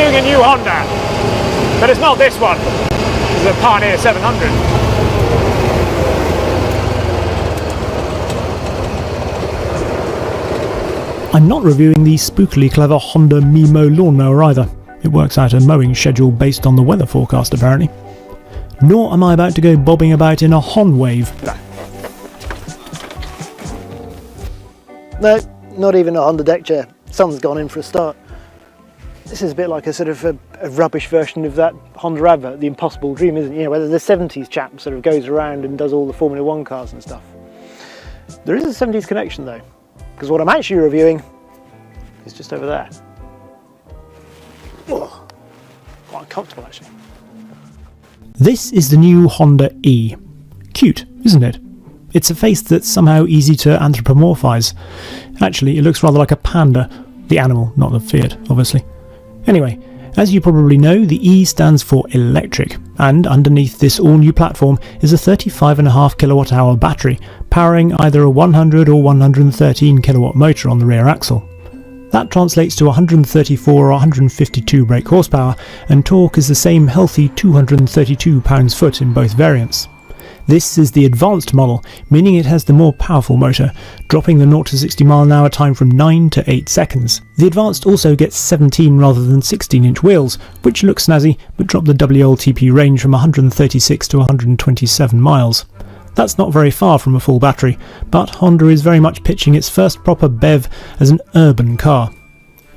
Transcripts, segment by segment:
reviewing a new Honda, but it's not this one. This is a Pioneer 700. I'm not reviewing the spookily clever Honda Mimo lawnmower either. It works out a mowing schedule based on the weather forecast apparently. Nor am I about to go bobbing about in a Honwave. No, not even a Honda deck chair. Sun's gone in for a start. This is a bit like a sort of a rubbish version of that Honda advert, The Impossible Dream, isn't it? You know, where the 70s chap sort of goes around and does all the Formula 1 cars and stuff. There is a 70s connection though, because what I'm actually reviewing is just over there. Oh, quite uncomfortable actually. This is the new Honda E. Cute, isn't it? It's a face that's somehow easy to anthropomorphise. Actually, it looks rather like a panda. The animal, not the Fiat, obviously. Anyway, as you probably know, the E stands for electric, and underneath this all-new platform is a 35.5 kilowatt-hour battery, powering either a 100 or 113 kilowatt motor on the rear axle. That translates to 134 or 152 brake horsepower, and torque is the same healthy 232 pounds-foot in both variants. This is the advanced model, meaning it has the more powerful motor, dropping the 0 to 60 mph time from 9 to 8 seconds. The advanced also gets 17 rather than 16-inch wheels, which look snazzy but drop the WLTP range from 136 to 127 miles. That's not very far from a full battery, but Honda is very much pitching its first proper BEV as an urban car.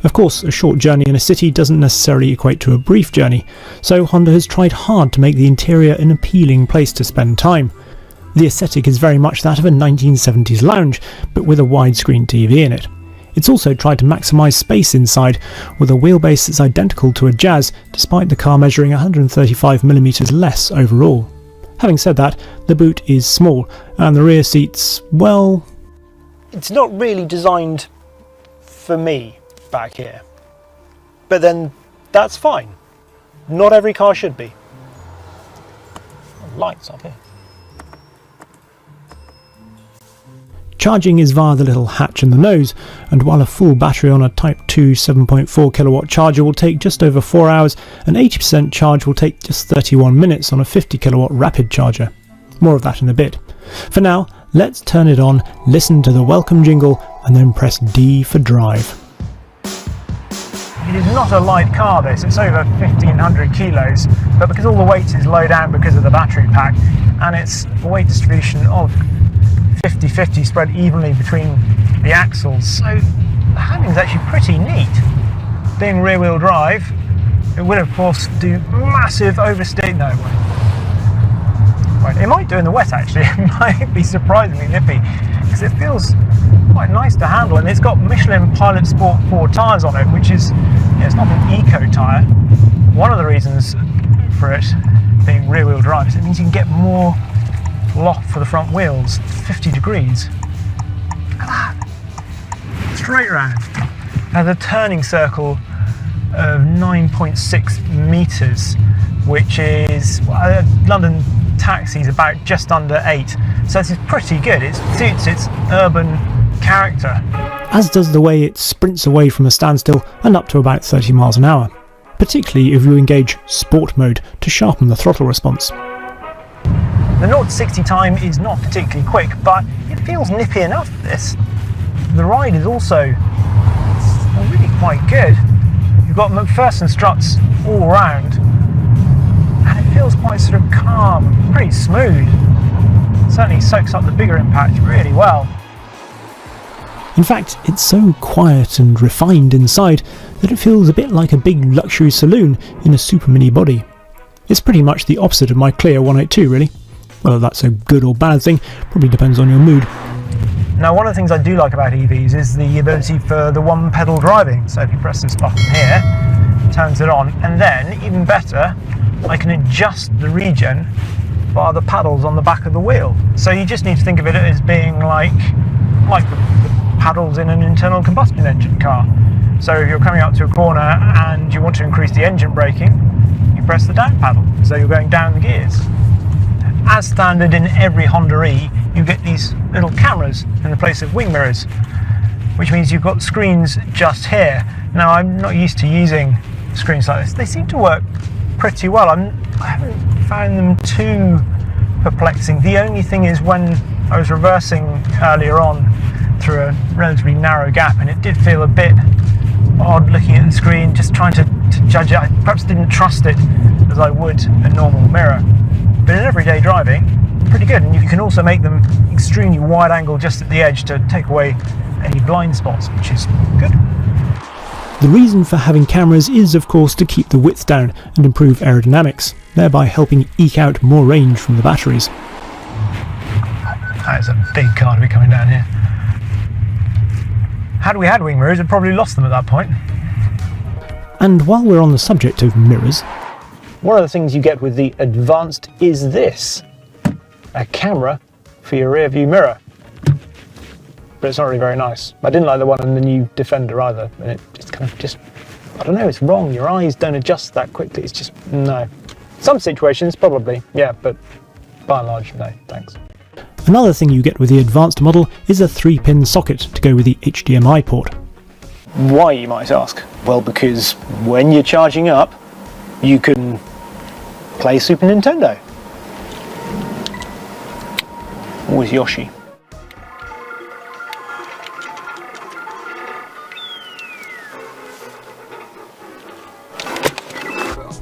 Of course, a short journey in a city doesn't necessarily equate to a brief journey, so Honda has tried hard to make the interior an appealing place to spend time. The aesthetic is very much that of a 1970s lounge, but with a widescreen TV in it. It's also tried to maximise space inside, with a wheelbase that's identical to a Jazz, despite the car measuring 135mm less overall. Having said that, the boot is small, and the rear seats, well, it's not really designed for me back here. But then that's fine. Not every car should be. Lights up here. Charging is via the little hatch in the nose, and while a full battery on a Type 2 7.4 kilowatt charger will take just over 4 hours, an 80% charge will take just 31 minutes on a 50 kilowatt rapid charger. More of that in a bit. For now, let's turn it on, listen to the welcome jingle, and then press D for drive. It is not a light car this, it's over 1500 kilos, but because all the weight is low down because of the battery pack, and it's a weight distribution of 50-50 spread evenly between the axles, so the handling is actually pretty neat. Being rear wheel drive, it will of course do massive oversteer, no way. Right, it might do in the wet actually, it might be surprisingly nippy, because it feels quite nice to handle, and it's got Michelin Pilot Sport 4 tyres on it, which is, it's not an eco tyre. One of the reasons for it being rear wheel drive is it means you can get more loft for the front wheels, 50 degrees. Look at that, straight round. Has a turning circle of 9.6 metres, which is, London taxi's about just under 8, so this is pretty good. It suits its urban character. As does the way it sprints away from a standstill and up to about 30 miles an hour, particularly if you engage sport mode to sharpen the throttle response. The 0 to 60 time is not particularly quick, but it feels nippy enough for this. The ride is also really quite good. You've got McPherson struts all round, and it feels quite sort of calm, pretty smooth. Certainly soaks up the bigger impact really well. In fact, it's so quiet and refined inside that it feels a bit like a big luxury saloon in a super mini body. It's pretty much the opposite of my Clio 182 really. Whether that's a good or bad thing probably depends on your mood. Now, one of the things I do like about EVs is the ability for the one pedal driving. So if you press this button here, it turns it on, and then even better, I can adjust the regen via the paddles on the back of the wheel. So you just need to think of it as being like the paddles in an internal combustion engine car. So if you're coming up to a corner and you want to increase the engine braking, you press the down paddle, so you're going down the gears. As standard in every Honda E, you get these little cameras in the place of wing mirrors, which means you've got screens just here. Now, I'm not used to using screens like this. They seem to work pretty well. I haven't found them too perplexing. The only thing is when I was reversing earlier on through a relatively narrow gap, and it did feel a bit odd looking at the screen, just trying to judge it. I perhaps didn't trust it as I would a normal mirror. But in everyday driving, pretty good. And you can also make them extremely wide angle just at the edge to take away any blind spots, which is good. The reason for having cameras is, of course, to keep the width down and improve aerodynamics, thereby helping eke out more range from the batteries. That is a big car to be coming down here. Had we had wing mirrors, we'd probably lost them at that point. And while we're on the subject of mirrors, one of the things you get with the Advanced is this: a camera for your rear view mirror. But it's not really very nice. I didn't like the one in the new Defender either, and it's kind of I don't know, it's wrong. Your eyes don't adjust that quickly. It's just, no. Some situations, probably, yeah, but by and large, no, thanks. Another thing you get with the Advanced model is a 3-pin socket to go with the HDMI port. Why, you might ask? Well, because when you're charging up, you can play Super Nintendo. Always Yoshi.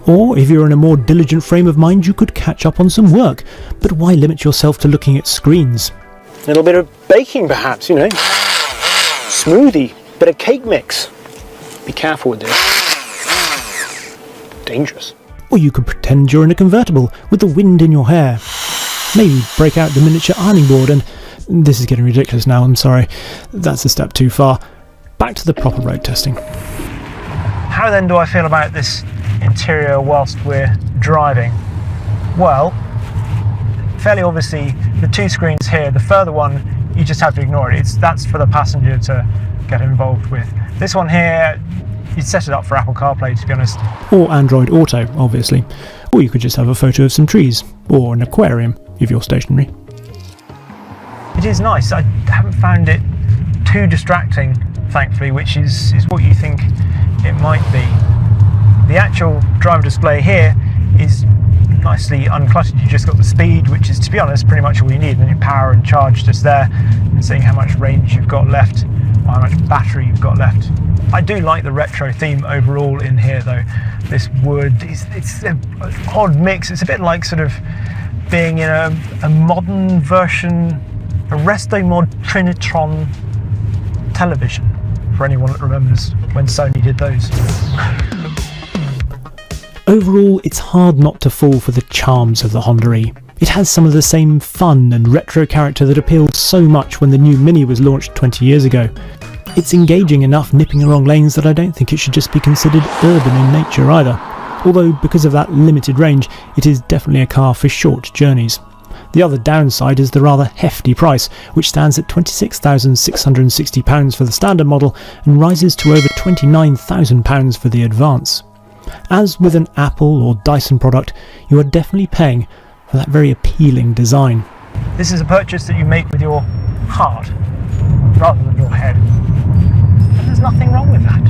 Or, if you're in a more diligent frame of mind, you could catch up on some work. But why limit yourself to looking at screens? A little bit of baking, perhaps, you know. Smoothie, bit of cake mix. Be careful with this. Dangerous. Or you could pretend you're in a convertible with the wind in your hair. Maybe break out the miniature ironing board and... This is getting ridiculous now, I'm sorry. That's a step too far. Back to the proper road testing. How then do I feel about this interior whilst we're driving? Well, fairly obviously the two screens here, the further one you just have to ignore it. That's for the passenger to get involved with. This one here, you'd set it up for Apple CarPlay, to be honest. Or Android Auto, obviously. Or you could just have a photo of some trees, or an aquarium if you're stationary. It is nice. I haven't found it too distracting, thankfully, which is what you think it might be. The actual driver display here is nicely uncluttered. You just got the speed, which is, to be honest, pretty much all you need, and your power and charge just there, and seeing how much range you've got left, or how much battery you've got left. I do like the retro theme overall in here, though. This wood, it's an odd mix. It's a bit like sort of being in a modern version, a Resto Mod Trinitron television, for anyone that remembers when Sony did those. Overall, it's hard not to fall for the charms of the Honda E. It has some of the same fun and retro character that appealed so much when the new Mini was launched 20 years ago. It's engaging enough nipping the wrong lanes that I don't think it should just be considered urban in nature either. Although, because of that limited range, it is definitely a car for short journeys. The other downside is the rather hefty price, which stands at £26,660 for the standard model and rises to over £29,000 for the Advance. As with an Apple or Dyson product, you are definitely paying for that very appealing design. This is a purchase that you make with your heart, rather than your head. And there's nothing wrong with that.